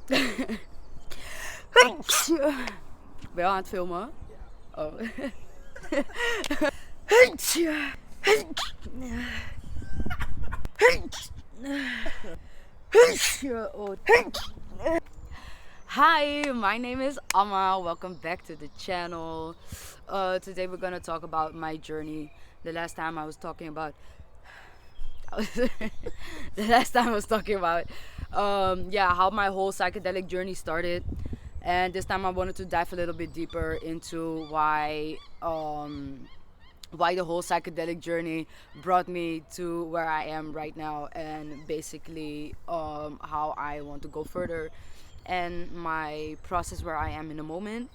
Ben je aan het filmen? Oh. Hi, my name is Amma. Welcome back to the channel. Today we're gonna talk about my journey. The last time I was talking about the last time I was talking about how my whole psychedelic journey started, and this time I wanted to dive a little bit deeper into why the whole psychedelic journey brought me to where I am right now, and basically how I want to go further, and my process where I am in the moment,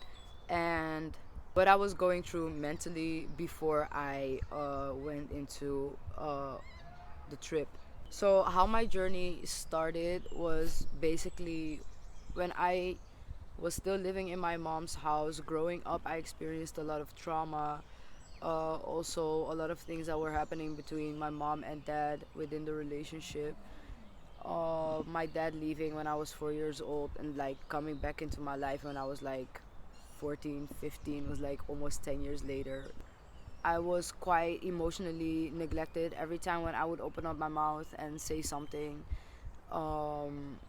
and what I was going through mentally before I went into the trip. So, how my journey started was basically when I was still living in my mom's house. Growing up, I experienced a lot of trauma. Also, a lot of things that were happening between my mom and dad within the relationship. My dad leaving when I was 4 years old and like coming back into my life when I was like 14, 15 was like almost 10 years later. I was quite emotionally neglected every time when I would open up my mouth and say something.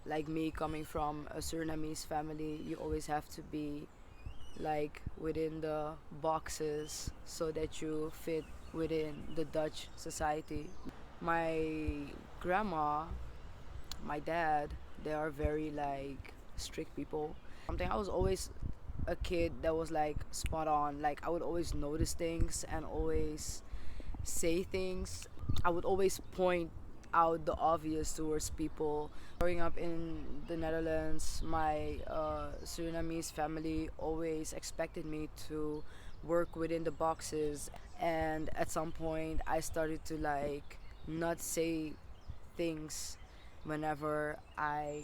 Like me coming from a Surinamese family, you always have to be like within the boxes so that you fit within the Dutch society. My grandma, my dad, they are very like strict people. Something I was always a kid that was like spot on. Like I would always notice things and always say things. I would always point out the obvious towards people. Growing up in the Netherlands, my Surinamese family always expected me to work within the boxes, and at some point, I started to like not say things whenever I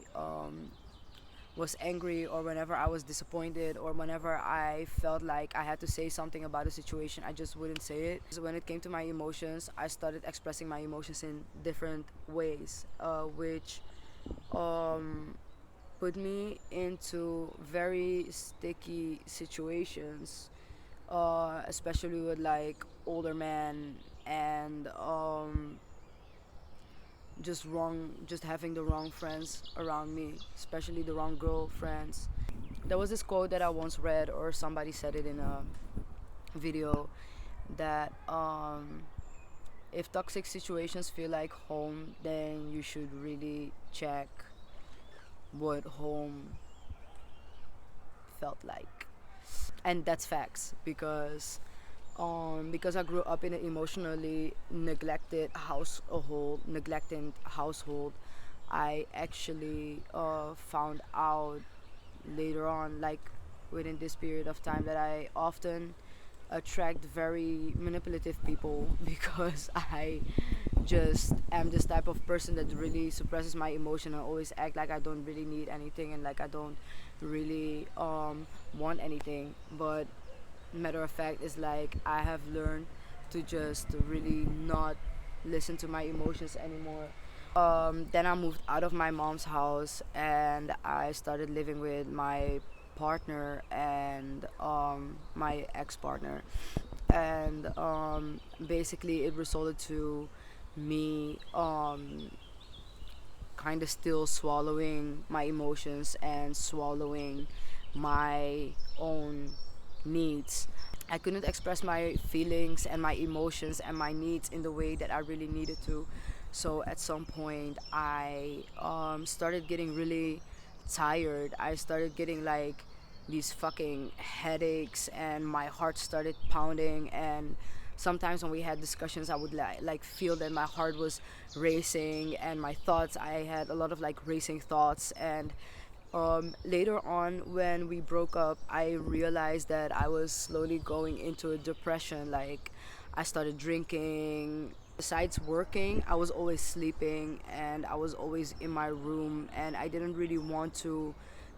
was angry, or whenever I was disappointed, or whenever I felt like I had to say something about a situation. I just wouldn't say it. So when it came to my emotions, I started expressing my emotions in different ways, which um, put me into very sticky situations, especially with like older men, and just having the wrong friends around me, especially the wrong girlfriends. There was this quote that I once read, or somebody said it in a video, that if toxic situations feel like home, then you should really check what home felt like. And that's facts, because I grew up in an emotionally neglected household. I actually found out later on, like within this period of time, that I often attract very manipulative people because I just am this type of person that really suppresses my emotion and always act like I don't really need anything, and like I don't really want anything. But matter of fact is like I have learned to just really not listen to my emotions anymore. Then I moved out of my mom's house and I started living with my partner and my ex-partner, and basically it resulted to me kind of still swallowing my emotions and swallowing my own needs. I couldn't express my feelings and my emotions and my needs in the way that I really needed to. So at some point, I started getting really tired. I started getting like these fucking headaches, and my heart started pounding. And sometimes when we had discussions, I would like feel that my heart was racing, and my thoughts. I had a lot of like racing thoughts, and later on when we broke up, I realized that I was slowly going into a depression. Like I started drinking. Besides working, I was always sleeping, and I was always in my room, and I didn't really want to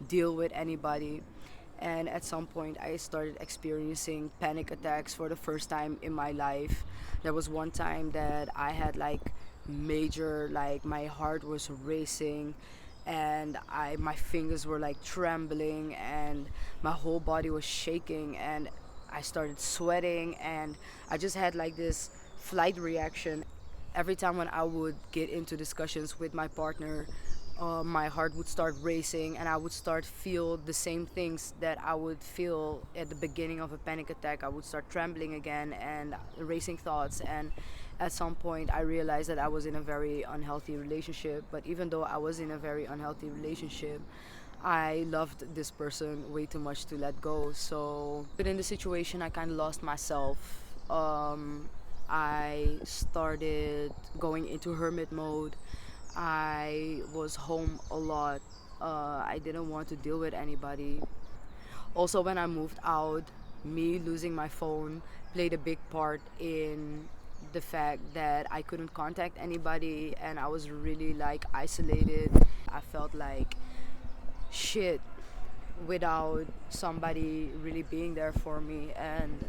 deal with anybody. And at some point, I started experiencing panic attacks for the first time in my life. There was one time that I had like major, like my heart was racing, and my fingers were like trembling, and my whole body was shaking, and I started sweating, and I just had like this flight reaction. Every time when I would get into discussions with my partner, my heart would start racing, and I would start feel the same things that I would feel at the beginning of a panic attack. I would start trembling again and racing thoughts, and at some point I realized that I was in a very unhealthy relationship. But even though I was in a very unhealthy relationship, I loved this person way too much to let go. So within the situation, I kind of lost myself. I started going into hermit mode. I was home a lot. I didn't want to deal with anybody. Also, when I moved out, me losing my phone played a big part in the fact that I couldn't contact anybody, and I was really like isolated. I felt like shit without somebody really being there for me, and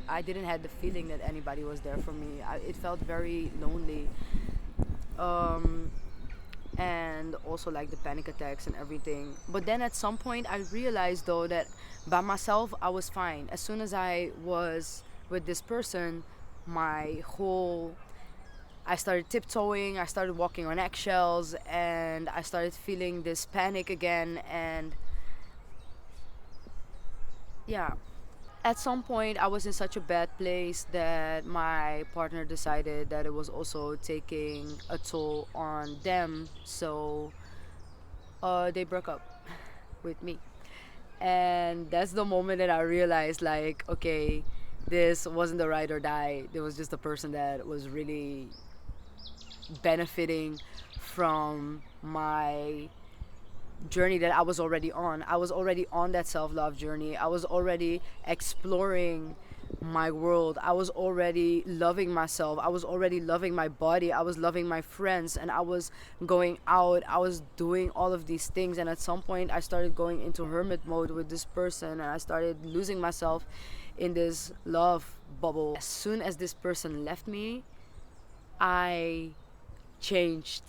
I didn't have the feeling that anybody was there for me. It felt very lonely. Um, and also like the panic attacks and everything. But then at some point I realized though that by myself I was fine. As soon as I was with this person, my whole I started tiptoeing, I started walking on eggshells, and I started feeling this panic again. And yeah, at some point I was in such a bad place that my partner decided that it was also taking a toll on them. So they broke up with me. And that's the moment that I realized, like, okay, this wasn't the ride or die. There was just a person that was really benefiting from my journey that I was already on. I was already on that self love journey. I was already exploring my world. I was already loving myself. I was already loving my body. I was loving my friends, and I was going out. I was doing all of these things. And at some point, I started going into hermit mode with this person, and I started losing myself in this love bubble. As soon as this person left me, I changed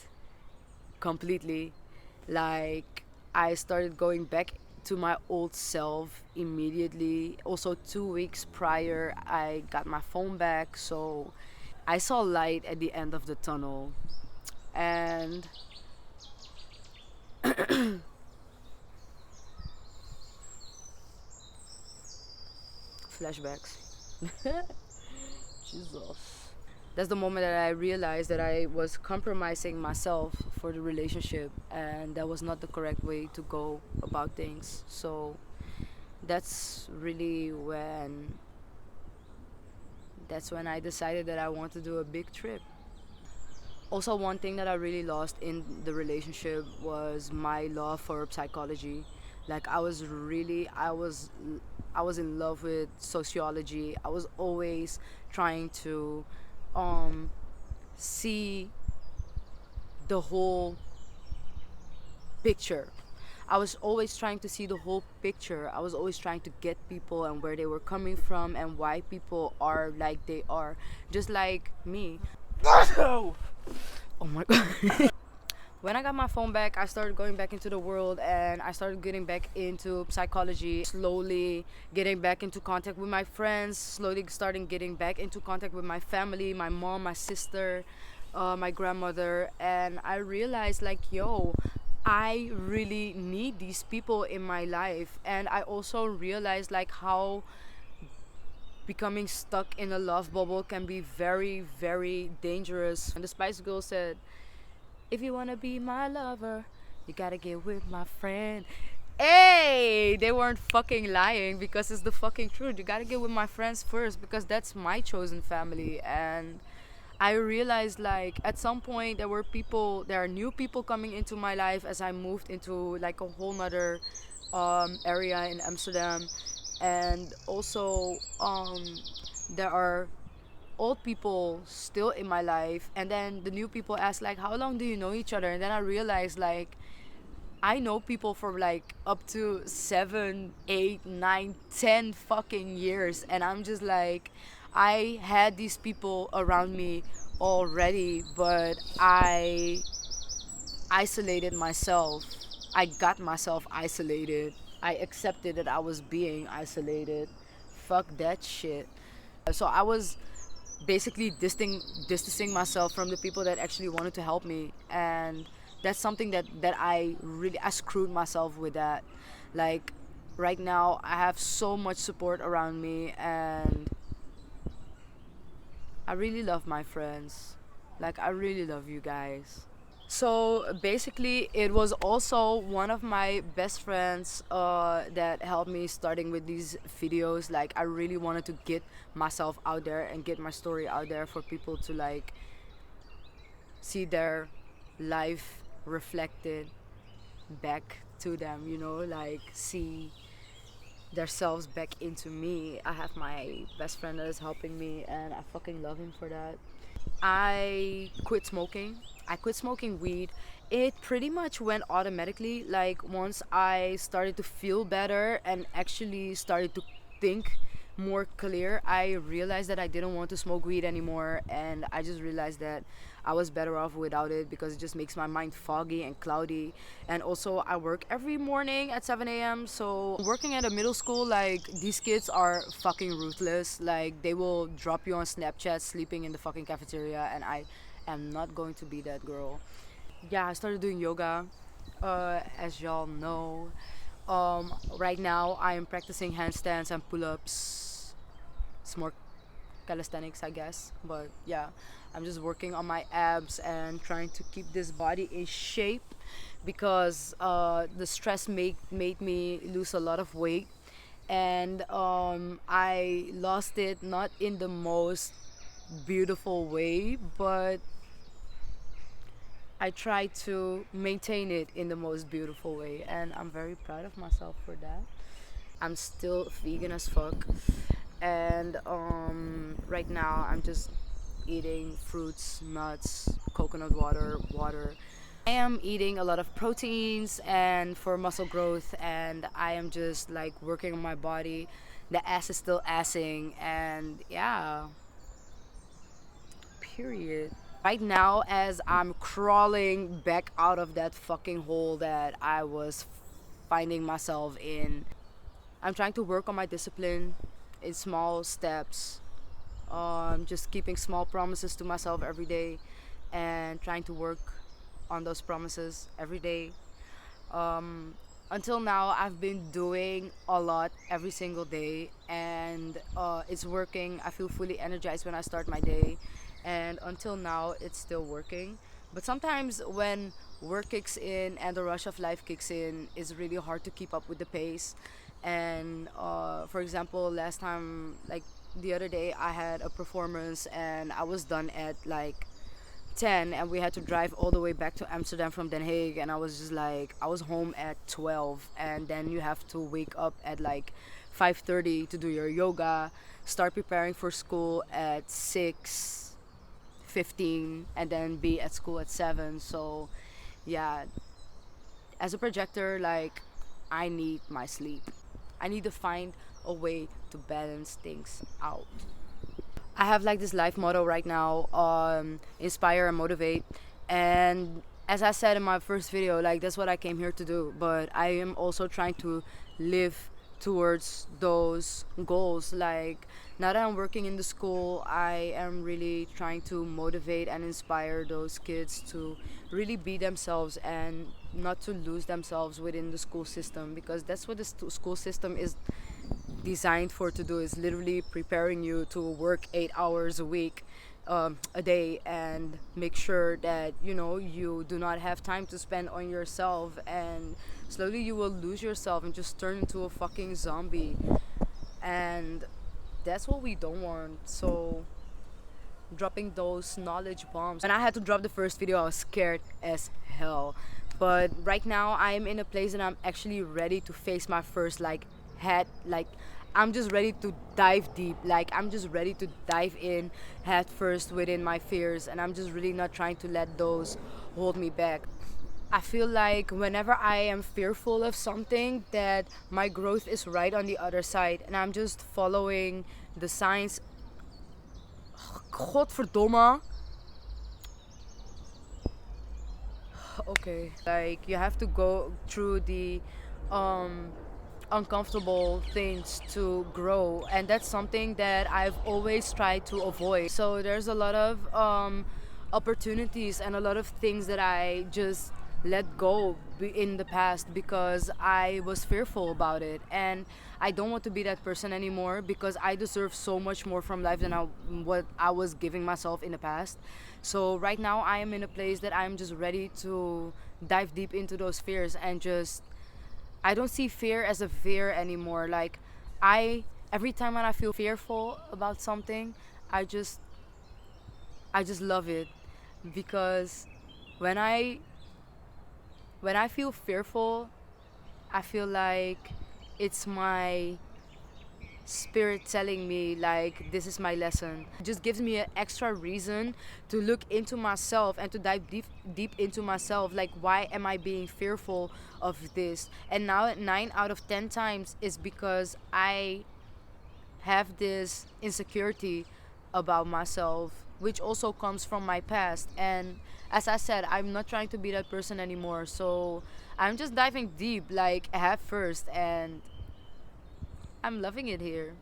completely. Like, I started going back to my old self immediately. Also, 2 weeks prior, I got my phone back, so I saw light at the end of the tunnel. And flashbacks. Jesus. That's the moment that I realized that I was compromising myself for the relationship, and that was not the correct way to go about things. So that's really when I decided that I want to do a big trip. Also, one thing that I really lost in the relationship was my love for psychology. Like, I was in love with sociology. I was always trying to um see the whole picture. I was always trying to see the whole picture. I was always trying to get people and where they were coming from and why people are like they are. Just like me. Oh my god. When I got my phone back, I started going back into the world, and I started getting back into psychology, slowly getting back into contact with my friends, slowly starting getting back into contact with my family, my mom, my sister, my grandmother. And I realized, like, yo, I really need these people in my life. And I also realized, like, how becoming stuck in a love bubble can be very, very dangerous. And the Spice Girls said, if you wanna be my lover, you gotta get with my friend. Hey, they weren't fucking lying, because it's the fucking truth. You gotta get with my friends first, because that's my chosen family. And I realized, like, at some point there are new people coming into my life as I moved into like a whole nother area in Amsterdam. And also there are old people still in my life, and then the new people ask, like, how long do you know each other? And then I realized, like, I know people for like up to 7, 8, 9, 10 fucking years, and I'm just like, I had these people around me already, but I isolated myself. I got myself isolated. I accepted that I was being isolated. Fuck that shit. So I was basically distancing myself from the people that actually wanted to help me, and that's something that I screwed myself with that. Like right now I have so much support around me, and I really love my friends. Like I really love you guys. So basically, it was also one of my best friends that helped me starting with these videos. Like, I really wanted to get myself out there and get my story out there for people to like see their life reflected back to them. You know, like see themselves back into me. I have my best friend that is helping me, and I fucking love him for that. I quit smoking. I quit smoking weed. It pretty much went automatically. Like once I started to feel better and actually started to think more clear, I realized that I didn't want to smoke weed anymore, and I just realized that I was better off without it because it just makes my mind foggy and cloudy. And also, I work every morning at 7 a.m. So, working at a middle school, like, these kids are fucking ruthless. Like, they will drop you on Snapchat sleeping in the fucking cafeteria, and I am not going to be that girl. Yeah, I started doing yoga, as y'all know. Right now, I am practicing handstands and pull ups. It's more calisthenics, I guess. But yeah, I'm just working on my abs and trying to keep this body in shape because the stress made me lose a lot of weight. And I lost it not in the most beautiful way, but I try to maintain it in the most beautiful way. And I'm very proud of myself for that. I'm still vegan as fuck, and right now I'm just eating fruits, nuts, coconut water. I am eating a lot of proteins and for muscle growth, and I am just like working on my body. The ass is still assing, and yeah, period. Right now, as I'm crawling back out of that fucking hole that I was finding myself in, I'm trying to work on my discipline in small steps. Just keeping small promises to myself every day and trying to work on those promises every day. Um, until now, I've been doing a lot every single day, and it's working. I feel fully energized when I start my day, and until now, it's still working. But sometimes when work kicks in and the rush of life kicks in, it's really hard to keep up with the pace. And for example, last time, like the other day, I had a performance and I was done at like 10, and we had to drive all the way back to Amsterdam from Den Haag, and I was just like, I was home at 12, and then you have to wake up at like 5:30 to do your yoga, start preparing for school at 6:15, and then be at school at 7. So yeah, as a projector, like, I need my sleep. I need to find a way to balance things out. I have like this life motto right now, inspire and motivate. And as I said in my first video, like, that's what I came here to do. But I am also trying to live towards those goals. Like, now that I'm working in the school, I am really trying to motivate and inspire those kids to really be themselves and not to lose themselves within the school system, because that's what the school system is designed for to do, is literally preparing you to work 8 hours a week, a day, and make sure that you do not have time to spend on yourself, and slowly you will lose yourself and just turn into a fucking zombie, and that's what we don't want. So dropping those knowledge bombs. When I had to drop the first video, I was scared as hell. But right now, I'm in a place that I'm actually ready to face my first head. I'm just ready to dive deep. Like, I'm just ready to dive in head first within my fears, and I'm just really not trying to let those hold me back. I feel like whenever I am fearful of something, that my growth is right on the other side, and I'm just following the signs. Godverdomme. Okay, like you have to go through the um uncomfortable things to grow, and that's something that I've always tried to avoid. So there's a lot of opportunities and a lot of things that I just let go in the past because I was fearful about it, and I don't want to be that person anymore because I deserve so much more from life than what I was giving myself in the past. So right now I am in a place that I'm just ready to dive deep into those fears and just I don't see fear as a fear anymore. Like I every time when I feel fearful about something, I just I just love it because when I when I feel fearful, I feel like it's my spirit telling me like this is my lesson. It just gives me an extra reason to look into myself and to dive deep into myself, like why am I being fearful of this. And now 9 out of 10 times is because I have this insecurity about myself, which also comes from my past. And as I said, I'm not trying to be that person anymore, so I'm just diving deep like head first, and I'm loving it here.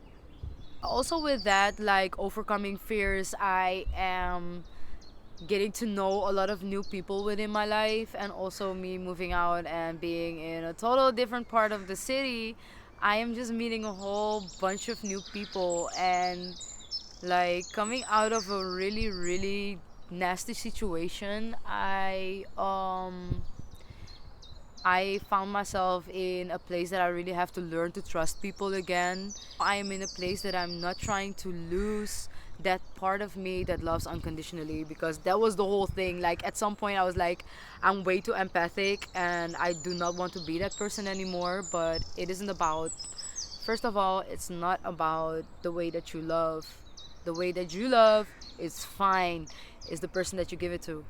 Also with that, like overcoming fears, I am getting to know a lot of new people within my life, and also me moving out and being in a total different part of the city. I am just meeting a whole bunch of new people and like coming out of a really nasty situation. I found myself in a place that I really have to learn to trust people again. I am in a place that I'm not trying to lose that part of me that loves unconditionally, because that was the whole thing. Like at some point I was like, I'm way too empathic and I do not want to be that person anymore, but it isn't about, first of all, it's not about the way that you love. The way that you love is fine, is the person that you give it to.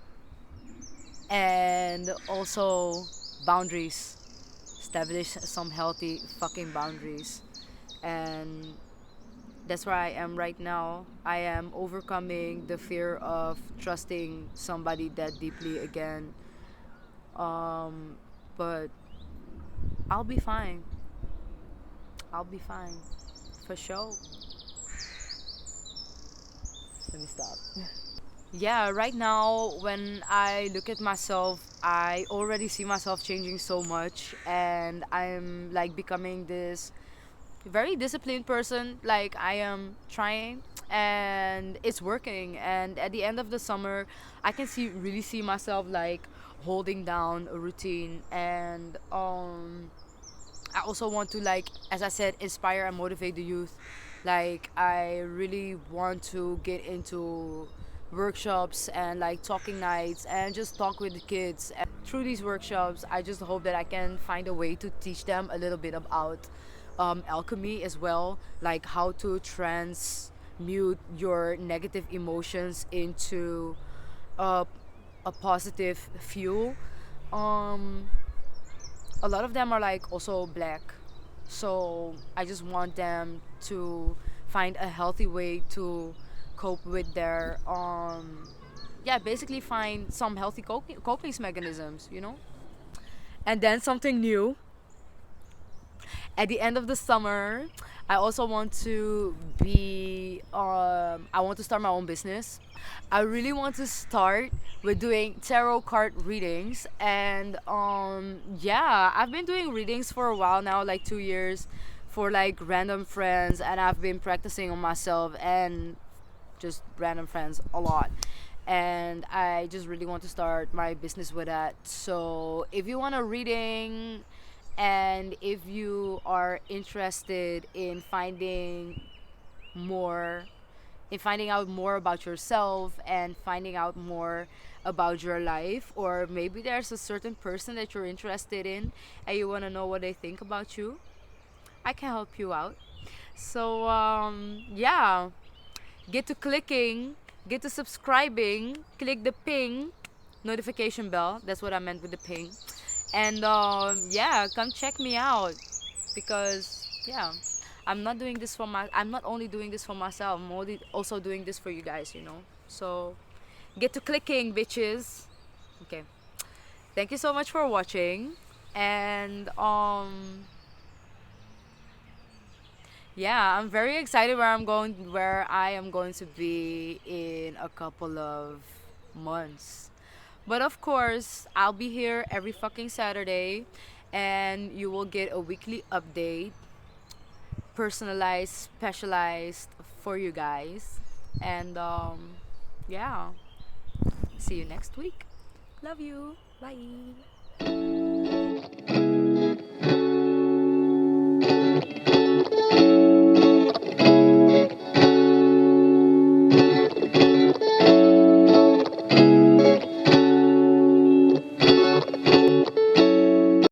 And also boundaries, establish some healthy fucking boundaries. And that's where I am right now. I am overcoming the fear of trusting somebody that deeply again. But I'll be fine. I'll be fine for sure. Let me stop. Yeah, right now when I look at myself, I already see myself changing so much, and I'm like becoming this very disciplined person. Like I am trying and it's working, and at the end of the summer I can see myself like holding down a routine. And I also want to, like as I said, inspire and motivate the youth. Like I really want to get into workshops and like talking nights and just talk with the kids. And through these workshops, I just hope that I can find a way to teach them a little bit about alchemy as well, like how to transmute your negative emotions into a, a positive fuel. Um, a lot of them are like also black, so I just want them to find a healthy way to cope with their yeah, basically find some healthy coping mechanisms, you know. And then something new at the end of the summer, I also want to be I want to start my own business. I really want to start with doing tarot card readings. And yeah, I've been doing readings for a while now, like 2 years, for like random friends, and I've been practicing on myself and just random friends a lot. And I just really want to start my business with that. So if you want a reading, and if you are interested in more finding out more about yourself and finding out more about your life, or maybe there's a certain person that you're interested in and you want to know what they think about you, I can help you out. So yeah, get to clicking, get to subscribing, click the ping notification bell. That's what I meant with the ping. And yeah, come check me out, because yeah, I'm not only doing this for myself, I'm also doing this for you guys, you know. So get to clicking, bitches. Okay, Thank you so much for watching. And yeah, I'm very excited where I am going to be in a couple of months. But of course, I'll be here every fucking Saturday and you will get a weekly update, personalized, specialized for you guys. And yeah, see you next week. Love you. Bye.